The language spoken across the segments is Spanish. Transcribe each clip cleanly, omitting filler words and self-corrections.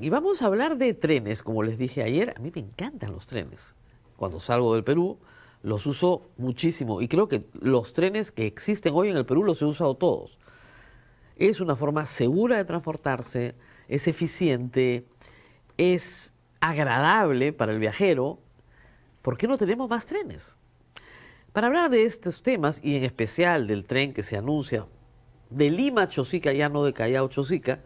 y vamos a hablar de trenes. Como les dije ayer, a mí me encantan los trenes. Cuando salgo del Perú, los uso muchísimo. Y creo que los trenes que existen hoy en el Perú los he usado todos. Es una forma segura de transportarse, es eficiente, es agradable para el viajero. ¿Por qué no tenemos más trenes? Para hablar de estos temas, y en especial del tren que se anuncia de Lima a Chosica, ya no de Callao a Chosica,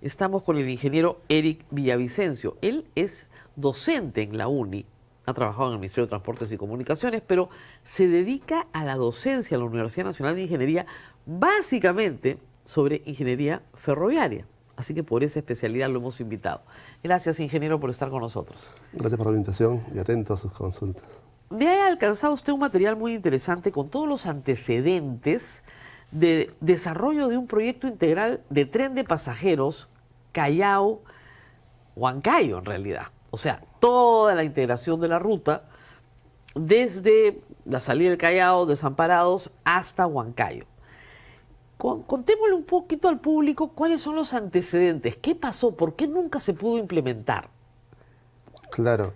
estamos con el ingeniero Eric Villavicencio. Él es docente en la UNI, ha trabajado en el Ministerio de Transportes y Comunicaciones, pero se dedica a la docencia en la Universidad Nacional de Ingeniería, básicamente sobre ingeniería ferroviaria. Así que por esa especialidad lo hemos invitado. Gracias, ingeniero, por estar con nosotros. Gracias por la invitación y atento a sus consultas. Me ha alcanzado usted un material muy interesante con todos los antecedentes de desarrollo de un proyecto integral de tren de pasajeros Callao-Huancayo, en realidad. O sea, toda la integración de la ruta desde la salida del Callao, Desamparados, hasta Huancayo. Contémosle un poquito al público cuáles son los antecedentes, qué pasó, por qué nunca se pudo implementar. Claro,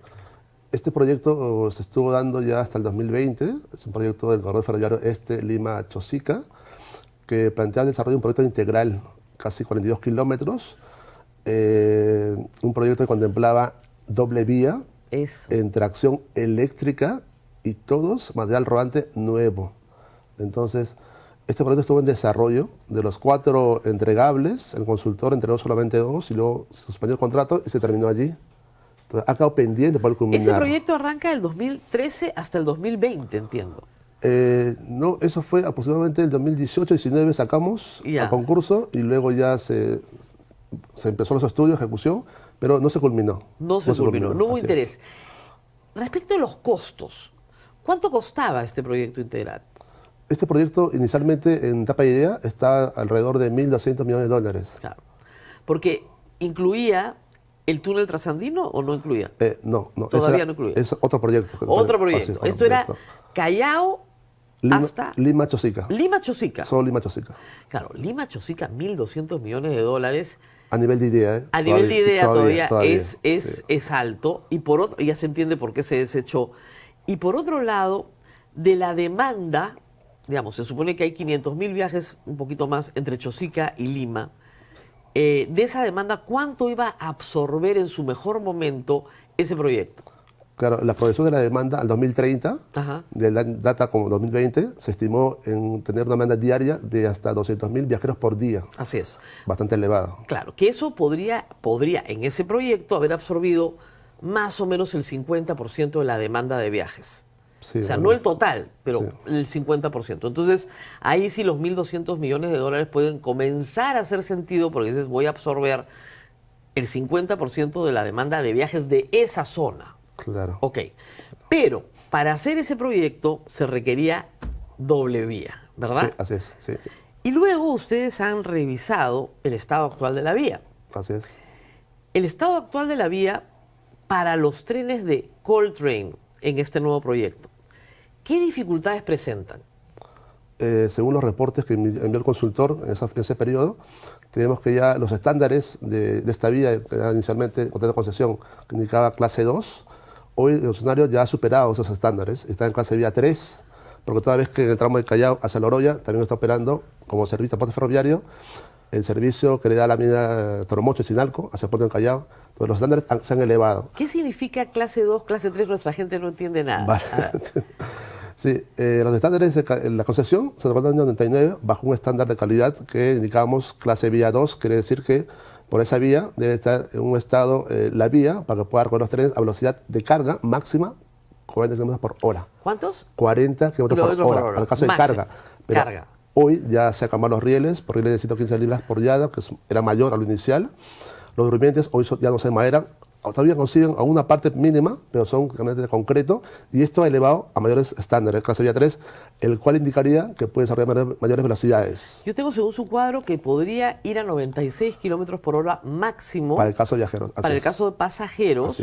este proyecto se estuvo dando ya hasta el 2020, es un proyecto del Corredor Ferroviario Lima-Chosica, que plantea el desarrollo de un proyecto integral, casi 42 kilómetros, un proyecto que contemplaba doble vía, en tracción eléctrica y todos material rodante nuevo. Entonces, este proyecto estuvo en desarrollo. De los 4 entregables, el consultor entregó solamente 2 y luego se suspendió el contrato y se terminó allí. Entonces, ha quedado pendiente por culminar. Ese proyecto arranca del 2013 hasta el 2020, entiendo. No, eso fue aproximadamente el 2018-19 sacamos a concurso y luego ya se empezó los estudios, ejecución, pero no se culminó. No hubo interés. Respecto a los costos, ¿cuánto costaba este proyecto integral? Este proyecto inicialmente en etapa de idea está alrededor de $1.200 millones. Claro, porque incluía el túnel trasandino o no incluía. No, todavía no incluía. Es otro proyecto. Otro proyecto. Esto era Callao hasta Lima-Chosica. Lima-Chosica. Solo Lima-Chosica. Claro, Lima-Chosica, $1.200 millones. A nivel de idea, A nivel de idea todavía es alto, y por otro, ya se entiende por qué se desechó. Y por otro lado, de la demanda, digamos, se supone que hay 500.000 viajes, un poquito más, entre Chosica y Lima. De esa demanda, ¿cuánto iba a absorber en su mejor momento ese proyecto? Claro, la proyección de la demanda al 2030, de la data como 2020, se estimó en tener una demanda diaria de hasta 200.000 viajeros por día. Así es. Bastante elevado. Claro, que eso podría en ese proyecto haber absorbido más o menos el 50% de la demanda de viajes. Sí, o sea, no el total, pero el 50%. Entonces, ahí sí los $1.200 millones pueden comenzar a hacer sentido, porque dices, voy a absorber el 50% de la demanda de viajes de esa zona. Claro. Ok, pero para hacer ese proyecto se requería doble vía, ¿verdad? Sí, así es. Sí. Y luego ustedes han revisado el estado actual de la vía. Así es. El estado actual de la vía para los trenes de Coltrane en este nuevo proyecto, ¿qué dificultades presentan? Según los reportes que envió el consultor en ese periodo, tenemos que ya los estándares de esta vía, que era inicialmente el contrato de concesión, que indicaba clase 2, hoy el funcionario ya ha superado esos estándares, está en clase vía 3, porque toda vez que en el tramo de Callao hacia La Oroya también está operando como servicio de transporte ferroviario el servicio que le da la mina Toromocho Chinalco hacia el puerto de Callao. Entonces los estándares se han elevado. ¿Qué significa clase 2, clase 3? Nuestra gente no entiende nada. Vale. Sí, los estándares de la concesión se reportan en el año 99 bajo un estándar de calidad que indicamos clase vía 2, quiere decir que por esa vía debe estar en un estado la vía para que pueda recorrer los trenes a velocidad de carga máxima 40 km por hora. ¿Cuántos? 40 km por hora, en el caso de carga. Pero carga. Hoy ya se acabaron los rieles, por rieles de 115 libras por yada, que era mayor a lo inicial. Los durmientes hoy ya no son de madera, todavía consiguen a una parte mínima, pero son camionetas de concreto, y esto ha elevado a mayores estándares, clase vía 3, el cual indicaría que puede desarrollar mayores velocidades. Yo tengo según su cuadro que podría ir a 96 kilómetros por hora máximo. Para el caso de viajeros. Para el caso de pasajeros,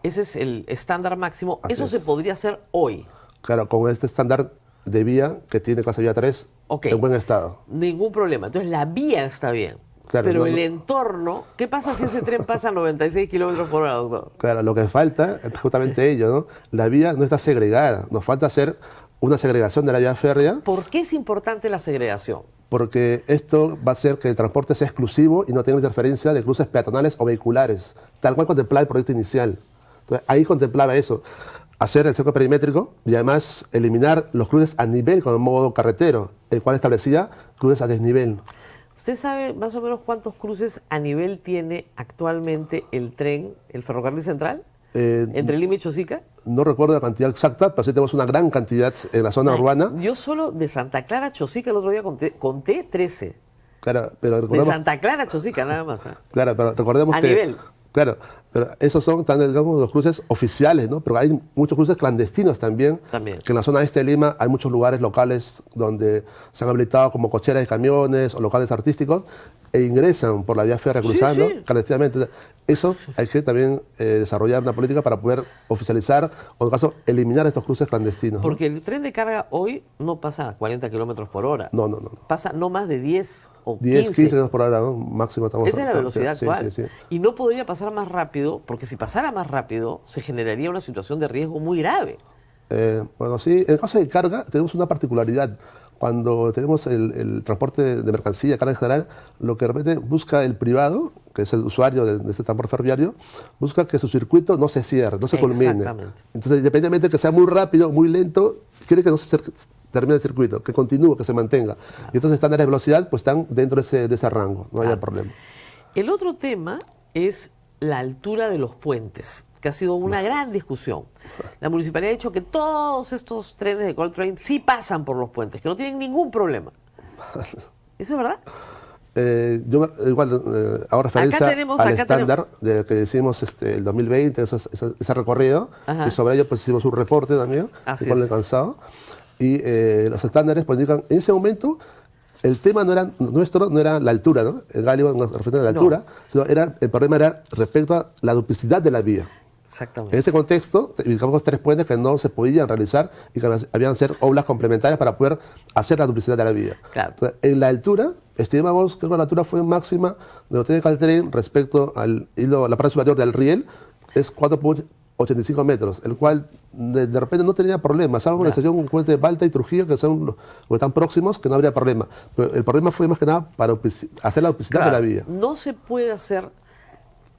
ese es el estándar máximo. Eso se podría hacer hoy. Claro, con este estándar de vía que tiene clase vía 3 en buen estado. Ningún problema. Entonces la vía está bien. Claro, Pero no, el no. entorno, ¿qué pasa si ese tren pasa a 96 kilómetros por hora, doctor? Claro, lo que falta es justamente ello, ¿no? La vía no está segregada, nos falta hacer una segregación de la vía férrea, ¿Por qué es importante la segregación? porque esto va a hacer que el transporte sea exclusivo y no tenga interferencia de cruces peatonales o vehiculares, tal cual contemplaba el proyecto inicial. Entonces, ahí contemplaba eso, hacer el cerco perimétrico y además eliminar los cruces a nivel con el modo carretero, el cual establecía cruces a desnivel. ¿Usted sabe más o menos cuántos cruces a nivel tiene actualmente el tren, el ferrocarril central, entre Lima y Chosica? No recuerdo la cantidad exacta, pero sí tenemos una gran cantidad en la zona urbana. Yo solo de Santa Clara a Chosica el otro día conté 13. Claro, pero De recordemos, Santa Clara a Chosica nada más. claro, pero recordemos A que... nivel. Claro, pero esos son, digamos, los cruces oficiales, ¿no? Pero hay muchos cruces clandestinos también. También. Que en la zona este de Lima hay muchos lugares locales donde se han habilitado como cocheras de camiones o locales artísticos e ingresan por la vía férrea Sí, cruzando sí. clandestinamente. Eso hay que también desarrollar una política para poder oficializar o, en caso, eliminar estos cruces clandestinos. ¿no? Porque el tren de carga hoy no pasa a 40 kilómetros por hora. No. Pasa no más de 10 o 10, 15 15. kilómetros por hora, ¿no? Máximo estamos... Esa es la velocidad sí, actual. sí, sí. Y no podría pasar más rápido, porque si pasara más rápido, se generaría una situación de riesgo muy grave. Bueno, sí, en el caso de carga tenemos una particularidad. Cuando tenemos el transporte de mercancía, carga en general, lo que de repente busca el privado, que es el usuario de este transporte ferroviario, busca que su circuito no se cierre, no se culmine. Exactamente. Entonces, independientemente de que sea muy rápido, muy lento, quiere que no se termine el circuito, que continúe, que se mantenga. Y estos estándares de velocidad pues están dentro de ese rango, no hay problema. El otro tema es la altura de los puentes, que ha sido una gran discusión. La municipalidad ha dicho que todos estos trenes de Coltrane sí pasan por los puentes, que no tienen ningún problema. ¿Eso es verdad? Yo igual hago referencia tenemos- al acá estándar de que hicimos el 2020, ese recorrido, Ajá. y sobre ello pues hicimos un reporte también, Así con el es. cansado, y los estándares pues indican, en ese momento el tema nuestro no era la altura, ¿no? El Gálibo no se refiere a la No. altura, sino el problema era respecto a la duplicidad de la vía. Exactamente. En ese contexto, ubicamos 3 puentes que no se podían realizar y que habían que ser obras complementarias para poder hacer la duplicidad de la vía. Claro. Entonces, en la altura, estimamos que la altura fue máxima de los trenes de Caltren respecto al hilo, la parte superior del riel, es 4,85 metros, el cual de repente no tenía problema, salvo en la estación como Puente de Balta y Trujillo, que son los que están próximos, que no habría problema. Pero el problema fue más que nada para hacer la duplicidad de la vía. No se puede hacer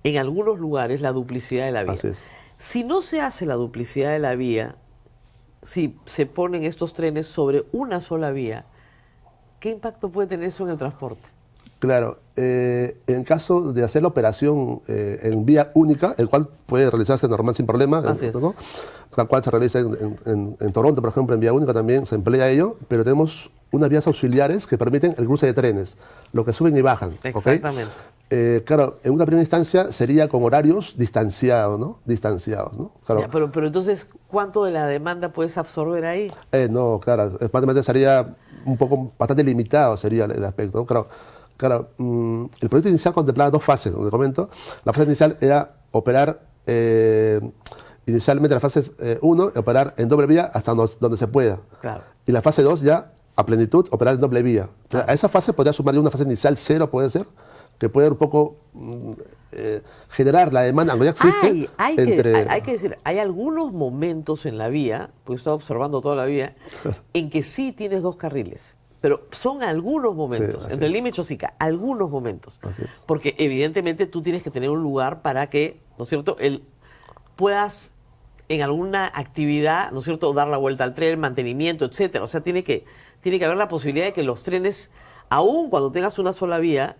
en algunos lugares la duplicidad de la vía. Así es. Si no se hace la duplicidad de la vía, si se ponen estos trenes sobre una sola vía, ¿qué impacto puede tener eso en el transporte? Claro, en caso de hacer la operación en vía única, el cual puede realizarse normal sin problema, Así es. ¿no? Tal cual se realiza en Toronto, por ejemplo, en vía única también se emplea ello, pero tenemos unas vías auxiliares que permiten el cruce de trenes, lo que suben y bajan. ¿ok? Exactamente. Claro, en una primera instancia sería con horarios distanciados, ¿no? Claro. Ya, pero entonces, ¿cuánto de la demanda puedes absorber ahí? No, claro, prácticamente sería bastante limitado sería el aspecto, ¿no? Claro, el proyecto inicial contemplaba 2 fases, como te comento. La fase inicial era operar, inicialmente la fase 1, operar en doble vía hasta donde se pueda. Claro. Y la fase 2 ya, a plenitud, operar en doble vía. O sea, a esa fase podría sumarle una fase inicial 0, puede ser, que puede un poco generar la demanda, aunque ya existe. Hay que decir, hay algunos momentos en la vía, porque he estado observando toda la vía, en que sí tienes 2 carriles. Pero son algunos momentos, así entre es. Lima y Chosica, algunos momentos. Así es. Porque evidentemente tú tienes que tener un lugar para que, ¿no es cierto?, puedas en alguna actividad, ¿no es cierto?, dar la vuelta al tren, mantenimiento, etcétera. O sea, tiene que haber la posibilidad de que los trenes, aún cuando tengas una sola vía,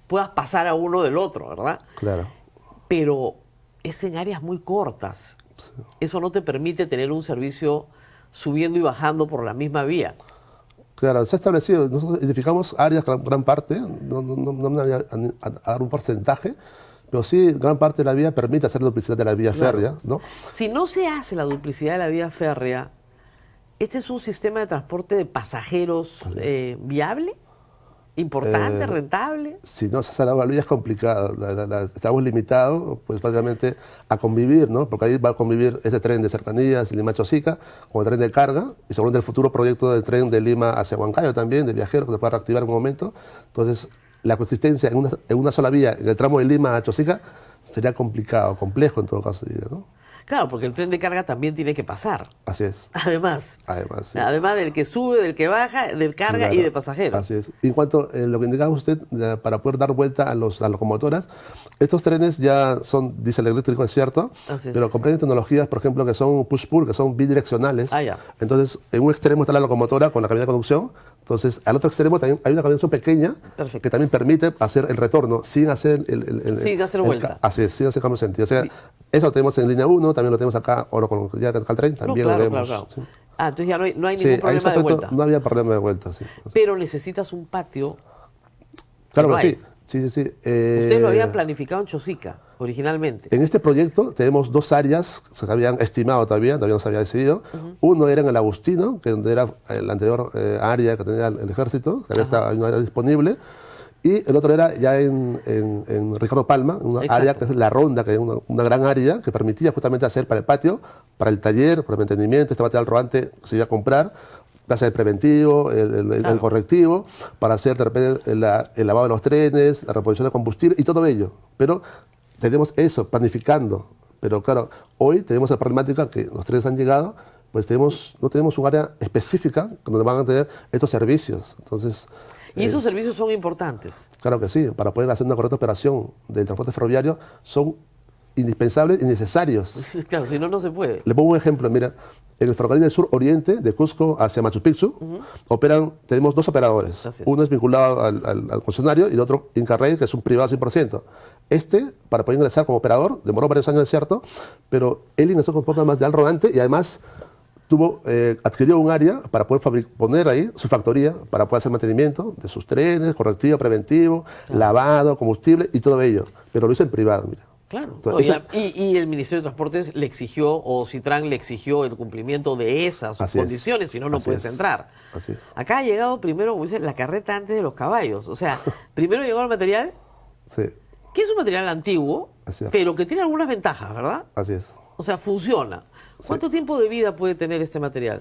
puedas pasar a uno del otro, ¿verdad? Claro. Pero es en áreas muy cortas. Eso no te permite tener un servicio subiendo y bajando por la misma vía. Claro, se ha establecido, nosotros identificamos áreas, gran parte, no me voy a dar un porcentaje, pero sí, gran parte de la vía permite hacer la duplicidad de la vía Claro. férrea, ¿no? Si no se hace la duplicidad de la vía férrea, ¿este es un sistema de transporte de pasajeros viable? ¿Importante? ¿Rentable? Si no se hace la vía es complicado, estamos limitados pues prácticamente a convivir, ¿no? Porque ahí va a convivir este tren de cercanías, Lima-Chosica, con el tren de carga, y según el futuro proyecto del tren de Lima hacia Huancayo también, de viajeros, que se pueda reactivar en un momento. Entonces, la coexistencia en una sola vía en el tramo de Lima a Chosica sería complicado, complejo en todo caso, diría, ¿no? Claro, porque el tren de carga también tiene que pasar. Así es. Además. Además, sí. Además del que sube, del que baja, del carga Claro, y de pasajeros. así es. En cuanto a lo que indicaba usted, para poder dar vuelta a las locomotoras, estos trenes ya son diésel eléctrico, es cierto, Así es. pero comprenden tecnologías, por ejemplo, que son push-pull, que son bidireccionales. Ah, ya. Entonces, en un extremo está la locomotora con la cabina de conducción. Entonces, al otro extremo también hay una cabina de conducción pequeña. Perfecto. Que también permite hacer el retorno sin hacer Sin hacer vuelta. Así es, sin hacer cambio de sentido. O sea, eso lo tenemos en línea 1, también lo tenemos acá, ahora con ya acá el tren, también No, claro, lo vemos. claro. Sí. Ah, entonces ya no hay Sí, ningún ahí problema ese de aspecto vuelta. no había problema de vuelta, sí. Pero necesitas un patio. Claro no que hay. sí. Sí. Ustedes lo habían planificado en Chosica, originalmente. En este proyecto tenemos dos áreas que se habían estimado todavía no se había decidido. Uno era en el Agustino, que donde era la anterior área que tenía el ejército, que había una área disponible. Y el otro era ya en Ricardo Palma, una Exacto. área que es la Ronda, que es una gran área que permitía justamente hacer para el patio, para el taller, para el mantenimiento, este material rodante que se iba a comprar, para hacer el preventivo, el correctivo, para hacer de repente el lavado de los trenes, la reposición de combustible y todo ello. Pero tenemos eso, planificando. Pero claro, hoy tenemos la problemática que los trenes han llegado, pues no tenemos un área específica donde van a tener estos servicios. Entonces, Y esos servicios son importantes. claro que sí, para poder hacer una correcta operación del transporte ferroviario son indispensables y necesarios. Claro, si no, no se puede. Le pongo un ejemplo, mira, en el ferrocarril del sur oriente, de Cusco hacia Machu Picchu, tenemos dos operadores. Así es. Uno es vinculado al concesionario y el otro Incarrail, que es un privado 100%. Para poder ingresar como operador, demoró varios años, es cierto, pero él ingresó con un poco más de al rodante y además adquirió un área para poder poner ahí su factoría, para poder hacer mantenimiento de sus trenes, correctivo, preventivo, lavado, combustible y todo ello. Pero lo hizo en privado, mira. Claro. Entonces, Y el Ministerio de Transportes le exigió, o Citran le exigió el cumplimiento de esas Así es. condiciones, si no, no Así puedes es. entrar. Así es. Acá ha llegado primero, como dicen, la carreta antes de los caballos. O sea, primero llegó el material, Sí, que es un material antiguo, Así es. pero que tiene algunas ventajas, ¿verdad? así es. O sea, funciona. ¿Cuánto tiempo de vida puede tener este material?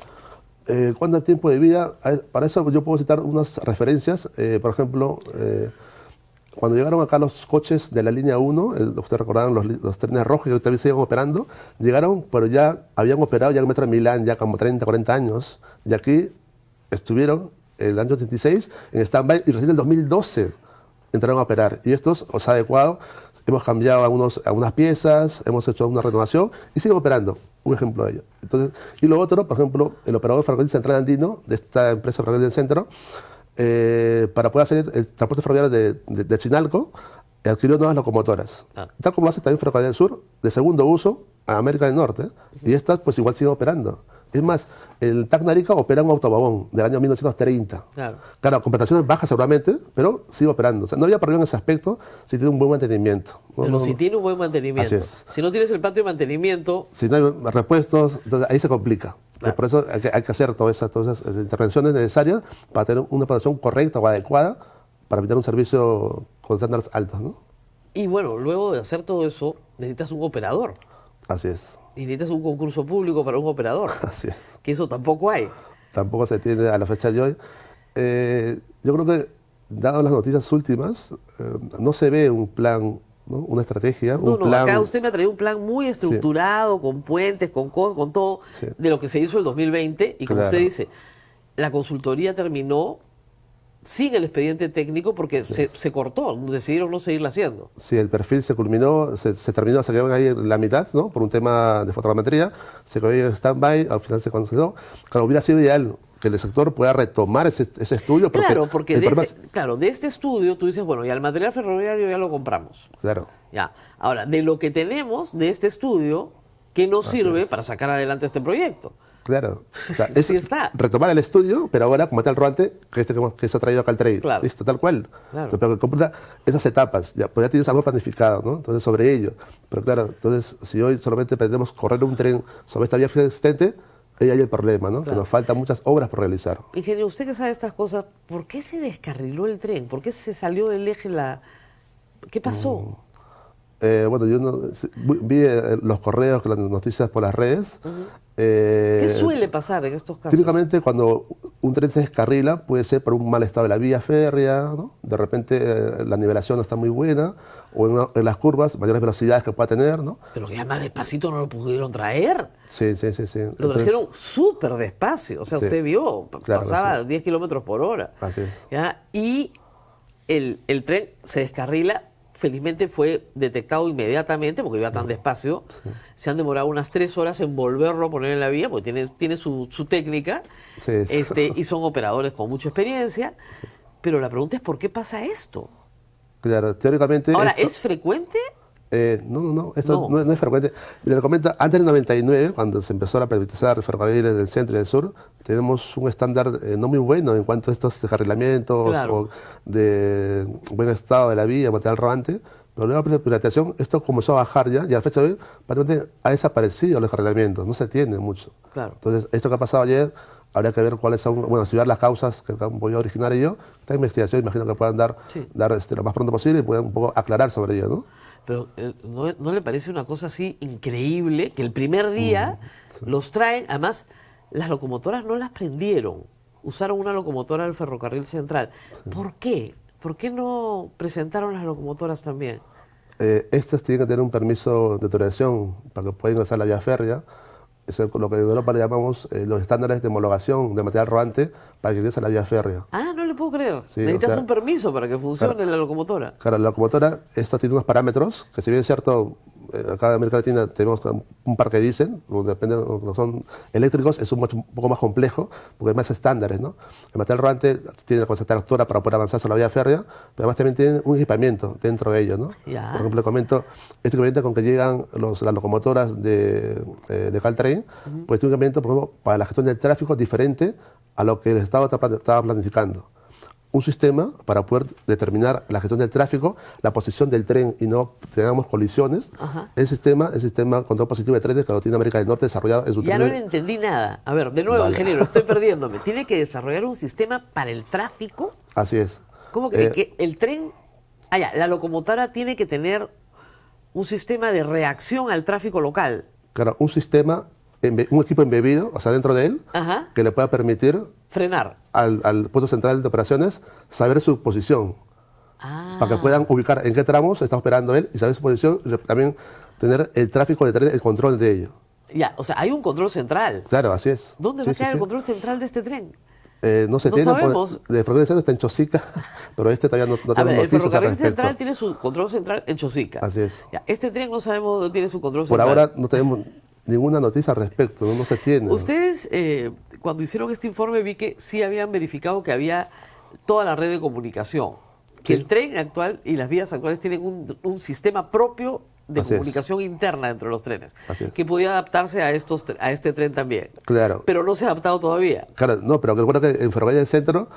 ¿Cuánto tiempo de vida? Para eso yo puedo citar unas referencias. Por ejemplo, cuando llegaron acá los coches de la línea 1, ustedes recordarán los trenes rojos que también se iban operando, llegaron, pero ya habían operado ya en el metro de Milán, ya como 30, 40 años. Y aquí estuvieron el año 86 en stand-by y recién en el 2012 entraron a operar. Y estos, os ha adecuado, hemos cambiado algunas piezas, hemos hecho una renovación y siguen operando. Un ejemplo de ello. Entonces, y lo otro, por ejemplo, el operador ferrocarril Central Andino, de esta empresa ferrocarril del centro, para poder hacer el transporte ferroviario de Chinalco, adquirió nuevas locomotoras. Tal como hace también Ferrocarril del Sur, de segundo uso a América del Norte, y estas pues igual siguen operando. Es más, el TAC Narica opera un autovagón del año 1930. Claro, con prestaciones bajas seguramente, pero sigue operando. O sea, no había problema en ese aspecto si tiene un buen mantenimiento. Pero si tiene un buen mantenimiento. Así es. Si no tienes el patio de mantenimiento. Si no hay repuestos, entonces ahí se complica. Por eso hay que hacer todas esas intervenciones necesarias para tener una operación correcta o adecuada para brindar un servicio con estándares altos, ¿no? Y bueno, luego de hacer todo eso, necesitas un operador. Así es. Y necesitas un concurso público para un operador. Así es. Que eso tampoco hay. Tampoco se tiene a la fecha de hoy. Yo creo que, dadas las noticias últimas, no se ve un plan, ¿no? Una estrategia, un plan. Acá usted me ha traído un plan muy estructurado, con puentes, con todo, de lo que se hizo el 2020. Y como usted dice, la consultoría terminó sin el expediente técnico porque se cortó, decidieron no seguirla haciendo. Sí, el perfil se culminó, se terminó, se quedó ahí en la mitad, ¿no? Por un tema de fotogrametría, se quedó ahí en stand-by, al final se canceló. Claro, hubiera sido ideal que el sector pueda retomar ese estudio. Porque de este estudio tú dices, bueno, ya el material ferroviario ya lo compramos. Claro. Ya. Ahora, de lo que tenemos de este estudio, ¿qué nos sirve para sacar adelante este proyecto? Claro. O sea, Sí está. retomar el estudio, pero ahora como material rodante que se ha traído acá al trade. Claro. Listo, tal cual. Claro. Pero que cumpla esas etapas, pues ya tienes algo planificado, ¿no? Entonces, sobre ello. Pero claro, entonces, si hoy solamente pretendemos correr un tren sobre esta vía existente, ahí hay el problema, ¿no? Que nos faltan muchas obras por realizar. Ingeniero, usted que sabe estas cosas, ¿por qué se descarriló el tren? ¿Por qué se salió del eje ¿Qué pasó? Bueno, yo vi los correos, las noticias por las redes. ¿Qué suele pasar en estos casos? Típicamente cuando un tren se descarrila puede ser por un mal estado de la vía férrea, ¿no? De repente la nivelación no está muy buena, o en las curvas, mayores velocidades que pueda tener, ¿no? Pero que ya más despacito no lo pudieron traer. Sí. Lo trajeron súper despacio. O sea, Sí. usted vio, Claro, pasaba sí. 10 kilómetros por hora. Así es. ¿Ya? Y el tren se descarrila. Felizmente fue detectado inmediatamente porque iba tan despacio. Se han demorado unas 3 horas en volverlo a poner en la vía porque tiene su técnica. Sí. Y son operadores con mucha experiencia. Pero la pregunta es ¿por qué pasa esto? Claro, teóricamente... Ahora, esto- ¿es frecuente? No, esto No. no es frecuente. Mira, le comento, antes del 99, cuando se empezó a privatizar ferrocarriles del centro y del sur, tenemos un estándar no muy bueno en cuanto a estos descarrilamientos Claro. o de buen estado de la vía, material rodante. Pero luego de la privatización, esto comenzó a bajar ya, y a la fecha de hoy, prácticamente ha desaparecido los descarrilamientos, no se tiene mucho. Claro. Entonces, esto que ha pasado ayer, habría que ver cuáles son, bueno, estudiar las causas que han podido originar ello. Esta investigación, imagino que puedan dar Sí. lo más pronto posible y puedan un poco aclarar sobre ello, ¿no? Pero ¿no le parece una cosa así increíble que el primer día los traen? Además, las locomotoras no las prendieron. Usaron una locomotora del ferrocarril central. ¿Por qué? ¿Por qué no presentaron las locomotoras también? Estos tienen que tener un permiso de autorización para que puedan ingresar a la vía férrea. Eso es lo que en Europa le llamamos los estándares de homologación de material rodante para que ingrese a la vía férrea. Ah, no le puedo creer. Sí, Necesitas o sea, un permiso para que funcione la locomotora. Claro, la locomotora, esto tiene unos parámetros, que si bien es cierto, acá en América Latina tenemos un par que dicen, depende, no son eléctricos, es un poco más complejo, porque hay más estándares, ¿no? El material rodante tiene la concentración para poder avanzar sobre la vía férrea, pero además también tiene un equipamiento dentro de ello, ¿no? Ya. Por ejemplo, le comento, este equipamiento con que llegan las locomotoras de Caltrain, pues tiene un equipamiento, por ejemplo, para la gestión del tráfico diferente a lo que el Estado estaba planificando. Un sistema para poder determinar la gestión del tráfico, la posición del tren y no tengamos colisiones. Ajá. El sistema control positivo de trenes que lo tiene América del Norte desarrollado en su Ya no tren. le entendí nada. A ver, de nuevo, Vale. ingeniero, estoy perdiéndome. Tiene que desarrollar un sistema para el tráfico. Así es. ¿Cómo que el tren... Ah, ya, la locomotora tiene que tener un sistema de reacción al tráfico local. Claro, un sistema, un equipo embebido, o sea, dentro de él, Ajá. que le pueda permitir Frenar. al puesto central de operaciones saber su posición, Ah. para que puedan ubicar en qué tramos está operando él y saber su posición y también tener el tráfico de tren, el control de ello. Ya, o sea, hay un control central. Claro, así es. ¿Dónde Sí, va a sí, quedar el sí. control central de este tren? No se No tiene, sabemos. de ferrocarril central está en Chosica, pero este todavía no A tenemos ver, el noticias al ferrocarril respecto. central tiene su control central en Chosica. Así es. Ya, este tren no sabemos dónde tiene su control Por central. ahora no tenemos ninguna noticia al respecto, no se tiene. Ustedes, cuando hicieron este informe, vi que sí habían verificado que había toda la red de comunicación. Que Sí. el tren actual y las vías actuales tienen un sistema propio de Así es. comunicación interna entre los trenes. Así es. Que podía adaptarse a este tren también. Claro. Pero no se ha adaptado todavía. Claro, no, pero recuerda que en Ferrocarril del Centro,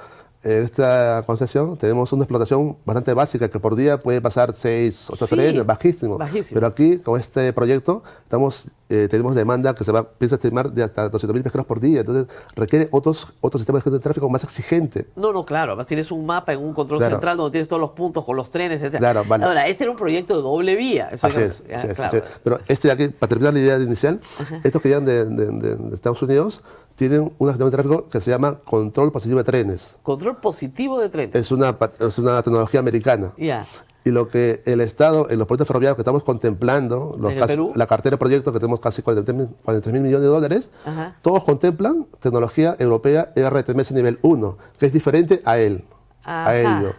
en esta concesión, tenemos una explotación bastante básica, que por día puede pasar 6, 8 Sí, trenes, bajísimo. bajísimo. Pero aquí, con este proyecto, tenemos demanda que piensa estimar de hasta 200.000 pasajeros por día. Entonces, requiere otro sistema de gestión de tráfico más exigente. No, claro. Además tienes un mapa en un control Claro. central donde tienes todos los puntos con los trenes, etc. Claro, vale. Ahora, este era un proyecto de doble vía. Eso Así hay es, que- así es, claro. así es. Pero este de aquí, para terminar la idea inicial, estos que llegan de Estados Unidos tienen una gestión de tráfico que se llama control positivo de trenes. Control positivo de trenes. Es una tecnología americana. Ya. Y lo que el Estado, en los proyectos ferroviarios que estamos contemplando, ¿En el Perú? la cartera de proyectos que tenemos casi 43.000 millones de dólares, Ajá. todos contemplan tecnología europea ERTMS nivel 1, que es diferente a él, Ajá. a ello.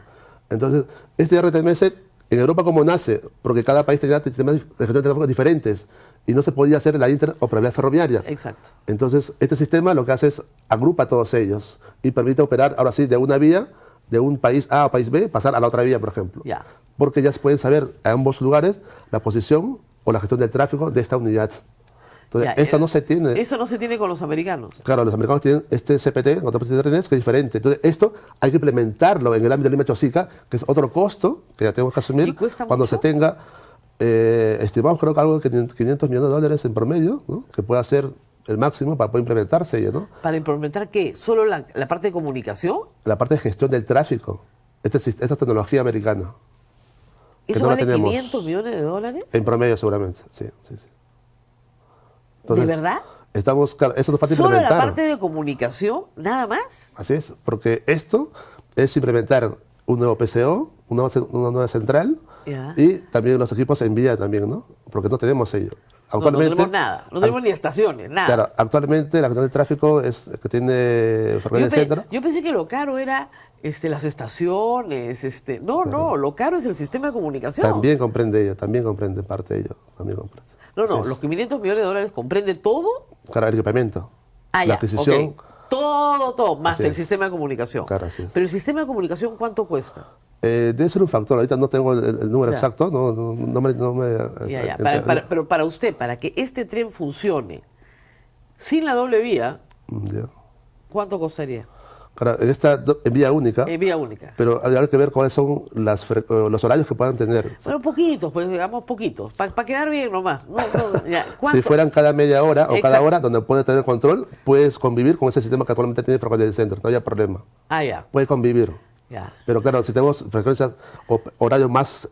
Entonces, este ERTMS en Europa como nace, porque cada país tenía sistemas de gestión de tráfico diferentes y no se podía hacer la interoperabilidad ferroviaria. Exacto. Entonces, este sistema lo que hace es agrupa a todos ellos y permite operar, ahora sí, de una vía, de un país A a país B, pasar a la otra vía, por ejemplo. Ya. Porque ya se pueden saber a ambos lugares la posición o la gestión del tráfico de esta unidad. Entonces, Ya, esto no se tiene. Eso no se tiene con los americanos. Claro, los americanos tienen este CPT, control positivo de trenes, que es diferente. Entonces, esto hay que implementarlo en el ámbito de Lima Chosica, que es otro costo que ya tenemos que asumir ¿Y cuesta cuando mucho? se tenga, estimamos creo que algo de 500 millones de dólares en promedio, ¿no? Que pueda ser el máximo para poder implementarse ello, ¿no? ¿Para implementar qué? ¿Solo la parte de comunicación? La parte de gestión del tráfico, esta tecnología americana. que ¿Eso no la vale tenemos. 500 millones de dólares? En promedio, seguramente, sí, sí, sí. Entonces, ¿De verdad? estamos, claro, eso no es fácil de ¿Solo la implementar. parte de comunicación? ¿Nada más? Así es, porque esto es implementar un nuevo PCO, una nueva central Ya. y también los equipos en vía también, ¿no? Porque no tenemos ello. No, no tenemos nada, no tenemos ni estaciones, nada. Claro, actualmente la gestión de tráfico es que tiene Ferrocarril del Centro. Yo pensé que lo caro era las estaciones, no, lo caro es el sistema de comunicación. También comprende ello, también comprende parte de ello, también comprende. No, Así es. los 500 millones de dólares comprende todo. Claro, el equipamiento, Ah, la ya, adquisición. ok. Todo, más Así el es. sistema de comunicación. Claro, así es. Pero el sistema de comunicación, ¿cuánto cuesta? Debe ser un factor, ahorita no tengo el número Ya. exacto, no me Ya. Pero para usted, para que este tren funcione sin la doble vía, Ya. ¿cuánto costaría? Claro, en vía única, Vía única. pero habrá que ver cuáles son los horarios que puedan tener. Bueno, poquitos, pues digamos poquitos, para quedar bien nomás. Ya. Si ¿Cuánto? fueran cada media hora o cada Exacto. hora donde puedes tener control, puedes convivir con ese sistema que actualmente tiene Ferrocarril del Centro, no haya problema. Ah, ya. Puedes convivir. Ya. Pero claro, si tenemos frecuencias o horarios más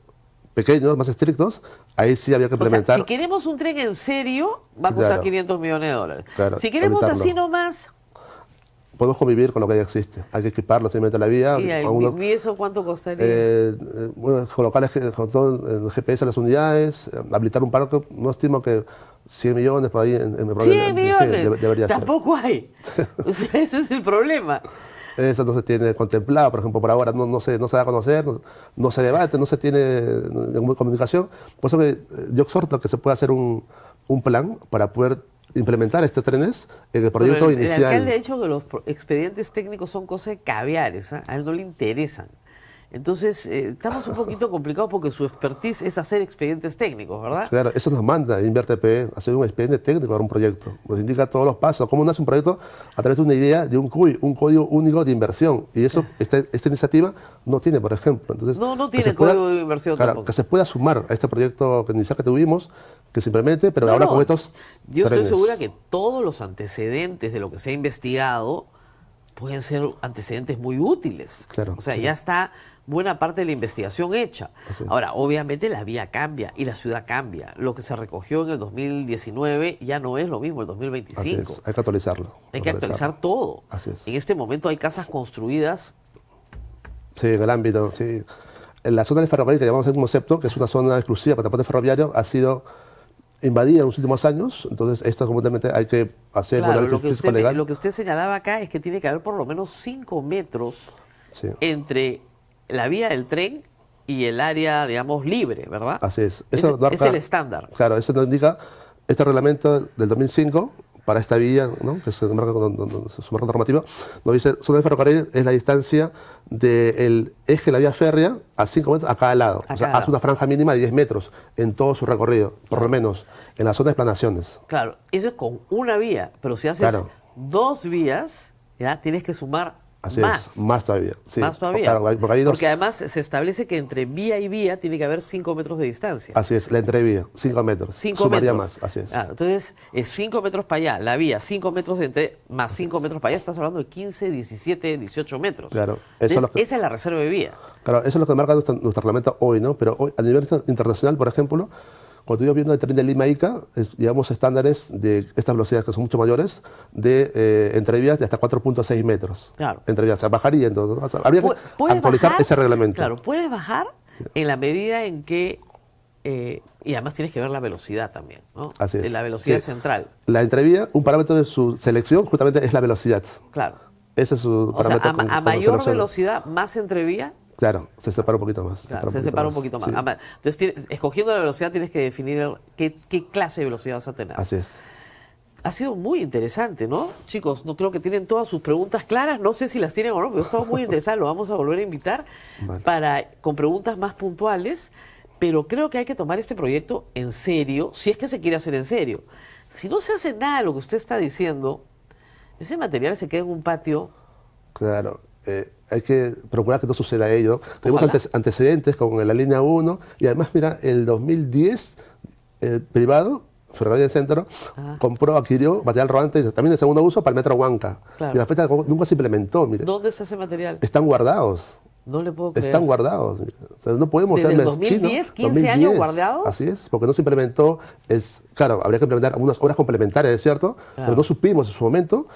pequeños, más estrictos, ahí sí habría que O sea, implementar. si queremos un tren en serio, va a costar Claro. 500 millones de dólares. Claro, Si queremos evitarlo. así nomás, Podemos convivir con lo que ya existe. Hay que equiparlo simplemente a la vía. ¿y eso cuánto costaría? Bueno, colocar el GPS en las unidades, habilitar un parque, no estimo que 100 millones por ahí en 100 millones. debería ser. Tampoco hay. O sea, ese es el problema. Eso no se tiene contemplado, por ejemplo, por ahora no se da a conocer, no se debate, no se tiene comunicación. Por eso que yo exhorto que se pueda hacer un plan para poder implementar este trenes en el proyecto Pero el inicial. alcalde ha dicho que los expedientes técnicos son cosas de caviares, ¿ah? A él no le interesan. Entonces, estamos un poquito complicados porque su expertise es hacer expedientes técnicos, ¿verdad? Claro, eso nos manda InverTP, hacer un expediente técnico para un proyecto. Nos indica todos los pasos, cómo nace un proyecto a través de una idea de un CUI, un código único de inversión. Y eso, esta iniciativa no tiene, por ejemplo. Entonces, No que tiene se pueda- código de inversión claro, tampoco. que se pueda sumar a este proyecto inicial que tuvimos, que simplemente, pero ahora No, con estos yo estoy trenes. segura que todos los antecedentes de lo que se ha investigado pueden ser antecedentes muy útiles. Claro, O sea, sí. ya está buena parte de la investigación hecha. Así es. Ahora, obviamente la vía cambia y la ciudad cambia. Lo que se recogió en el 2019 ya no es lo mismo el Así 2025. es, hay que actualizarlo. Hay que actualizar todo. Así es. En este momento hay casas construidas. Sí, en el ámbito, sí. En la zona del ferrocarril que llamamos el concepto, que es una zona exclusiva para transporte ferroviario, ha sido invadida en los últimos años, entonces esto completamente hay que hacer Claro, análisis físico legal. lo que usted señalaba acá es que tiene que haber por lo menos 5 metros Sí, entre la vía del tren y el área, digamos, libre, ¿verdad? así es. Es el estándar. Claro, eso nos indica este reglamento del 2005 para esta vía, ¿no? Que se marca su marco normativo, nos dice, zona de ferrocarril es la distancia del eje de la vía férrea a 5 metros a cada lado. A O sea, cada hace una franja mínima de 10 metros en todo su recorrido, por lo menos, en la zona de explanaciones. Claro, eso es con una vía, pero si haces Claro. 2 vías, ya tienes que sumar Así más. es, más todavía. Sí. Más todavía. Claro, porque hay dos. Porque además se establece que entre vía y vía tiene que haber 5 metros de distancia. Así es, la entrevía, 5 metros. 5 Sumaría metros. más, así es. Claro, entonces, es 5 metros para allá, la vía, 5 metros de entre, más 5 metros para allá, estás hablando de 15, 17, 18 metros. Claro, eso Entonces, es lo que- esa es la reserva de vía. Claro, eso es lo que marca nuestro reglamento hoy, ¿no? Pero hoy, a nivel internacional, por ejemplo, cuando yo viendo el tren de Lima-Ica, llevamos estándares de estas velocidades que son mucho mayores, de entrevías de hasta 4.6 metros. Claro. Entrevías, o sea, bajaría entonces, ¿no? O sea, habría que Puedes actualizar bajar, ese reglamento. Claro, puedes bajar en la medida en que, y además tienes que ver la velocidad también, ¿no? Así es. La velocidad Sí. central, La entrevía, un parámetro de su selección justamente es la velocidad. claro. Ese es su O sea, parámetro. a con mayor selecciona. velocidad, más entrevía. Claro, se separa un poquito más. Claro, se separa un poquito más. Sí, Entonces, escogiendo la velocidad tienes que definir qué clase de velocidad vas a tener. así es. Ha sido muy interesante, ¿no? Chicos, no creo que tienen todas sus preguntas claras. No sé si las tienen o no, pero estamos muy interesados. Lo vamos a volver a invitar Vale. con preguntas más puntuales. Pero creo que hay que tomar este proyecto en serio, si es que se quiere hacer en serio. Si no se hace nada de lo que usted está diciendo, ese material se queda en un patio. Claro, hay que procurar que no suceda ello. Tenemos Ojalá. antecedentes con la línea 1 y además, mira, el 2010 el privado, Ferrocarril del Centro, adquirió material rodante también de segundo uso para el metro Huanca. Claro. Y la fecha nunca se implementó, mire. ¿Dónde está ese material? Están guardados. No le puedo creer. Están guardados. O sea, no podemos ¿Desde ser el mezquinos. 2010, 15 años guardados? Así es, porque no se implementó, claro, habría que implementar algunas obras complementarias, ¿es cierto? Claro. Pero no supimos en su momento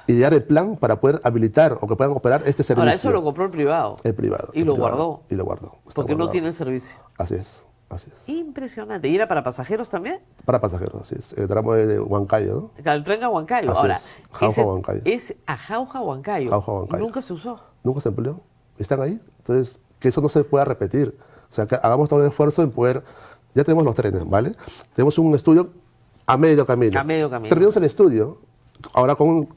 idear el plan para poder habilitar o que puedan operar este servicio. Ahora, eso lo compró el privado. El privado. Y el lo privado, guardó. Y lo guardó. Está Porque no guardado. tiene el servicio. Así es, así es. Impresionante. ¿Y era para pasajeros también? Para pasajeros, así es. El tramo de Huancayo, ¿no? El tren a Huancayo. Así Ahora, es. Jauja, Huancayo. es a Jauja, Huancayo. Jauja, Huancayo. Nunca se usó. Nunca se empleó. Están ahí. Entonces, que eso no se pueda repetir. O sea, que hagamos todo el esfuerzo en poder... Ya tenemos los trenes, ¿vale? Tenemos un estudio a medio camino. A medio camino. Terminamos el estudio, ahora con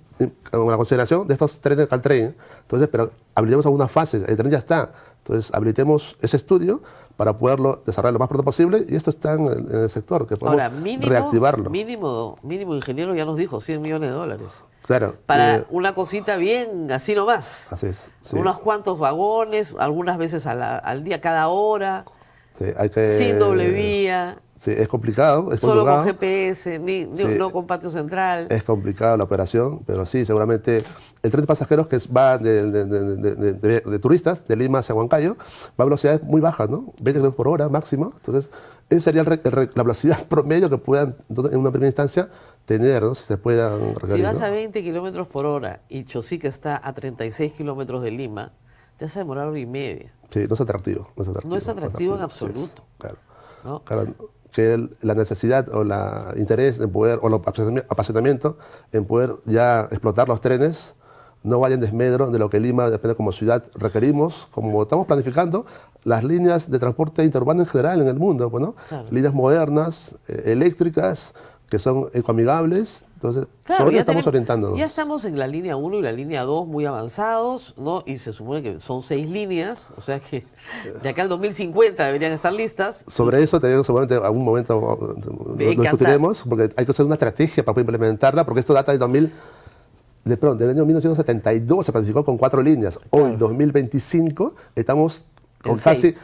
la consideración de estos trenes Caltrain. Entonces, pero habilitemos algunas fases. El tren ya está. Entonces, habilitemos ese estudio para poderlo desarrollar lo más pronto posible. Y esto está en el sector, que podemos Ahora, reactivarlo. mínimo, ingeniero ya nos dijo, $100 millones. Claro. Para una cosita bien, así nomás. Así es. Sí. Unos cuantos vagones, algunas veces al día, cada hora, Sí, hay que, sin doble vía, Sí, es complicado, es solo con complicado. GPS, Sí. no con patio central. Es complicada la operación, pero sí, seguramente el tren de pasajeros que va de turistas de Lima hacia Huancayo va a velocidades muy bajas, ¿no? 20 kilómetros por hora máximo. Entonces, esa sería la velocidad promedio que puedan en una primera instancia tener, ¿no? Si se puedan requerir, Si vas ¿no? a 20 kilómetros por hora y Chosica está a 36 kilómetros de Lima, te vas a demorar 1 hora y media. Sí, no es atractivo. No es atractivo, No es atractivo en sí, absoluto. claro. ¿No? Claro, que la necesidad o el interés en poder, o el apasionamiento en poder ya explotar los trenes no vaya en desmedro de lo que Lima, depende como ciudad, requerimos, como estamos planificando las líneas de transporte interurbano en general en el mundo, pues, ¿no? Claro. Líneas modernas, eléctricas, que son ecoamigables. Entonces, Claro, sobre ya eso estamos orientándonos. Ya estamos en la línea 1 y la línea 2 muy avanzados, ¿no? Y se supone que son 6 líneas, o sea que de acá al 2050 deberían estar listas. Sobre eso también seguramente en algún momento lo discutiremos, porque hay que hacer una estrategia para poder implementarla, porque esto data del del año 1972 se planificó con 4 líneas. Hoy, Claro. 2025, estamos con En casi 6.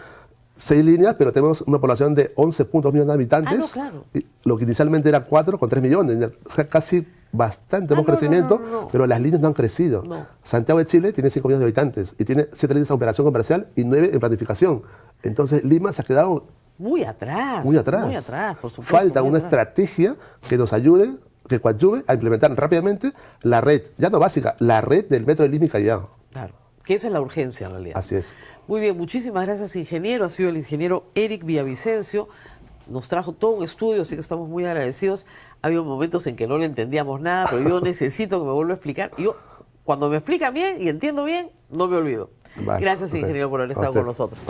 6 líneas, pero tenemos una población de 11.2 millones de habitantes. Ah, no, claro. Y lo que inicialmente era 4 con 3 millones, o sea, casi bastante Ah, más no, crecimiento, no. pero las líneas no han crecido. No. Santiago de Chile tiene 5 millones de habitantes y tiene 7 líneas en operación comercial y 9 en planificación. Entonces Lima se ha quedado Muy atrás. muy atrás. Muy atrás, por supuesto. Falta muy una atrás. estrategia que nos ayude, que coadyuve a implementar rápidamente la red, ya no básica, la red del metro de Lima y Callao. Claro, que esa es la urgencia en realidad. Así es. Muy bien, muchísimas gracias, ingeniero. Ha sido el ingeniero Eric Villavicencio. Nos trajo todo un estudio, así que estamos muy agradecidos. Ha habido momentos en que no le entendíamos nada, pero yo necesito que me vuelva a explicar. Yo, cuando me explican bien y entiendo bien, no me olvido. Vale, Gracias, ok. ingeniero, por haber A estado usted. con nosotros.